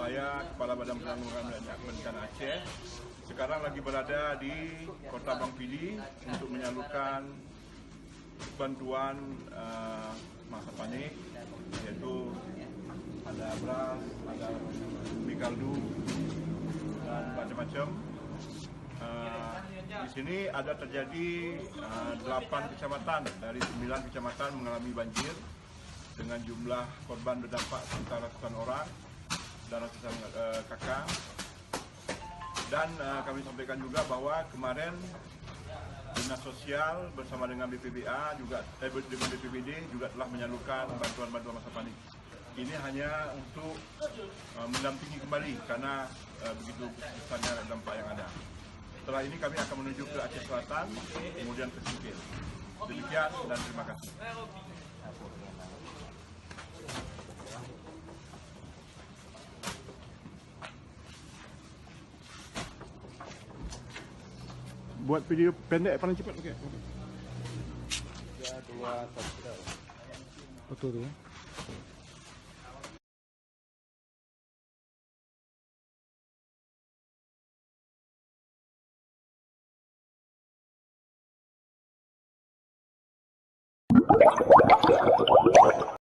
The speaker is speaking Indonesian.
Saya Kepala Badan Penanggulangan Bencana Aceh sekarang lagi berada di Kota Bang Pili untuk menyalurkan bantuan masa panik, yaitu ada beras, ada mie kaldu, dan macam-macam. Di sini ada terjadi 8 kecamatan dari 9 kecamatan mengalami banjir dengan jumlah korban berdampak sekitar ratusan orang dan ratusan kakak. Dan kami sampaikan juga bahwa kemarin Dinas Sosial bersama dengan BPBA juga dengan BPBD juga telah menyalurkan bantuan-bantuan masa panik. Ini hanya untuk mendampingi kembali karena begitu besarnya dampak yang ada. Setelah ini kami akan menuju ke Aceh Selatan, kemudian ke Singkil. Demikian dan terima kasih. Buat video pendek paling cepat, okey. 3, 2, 1. Betul tu.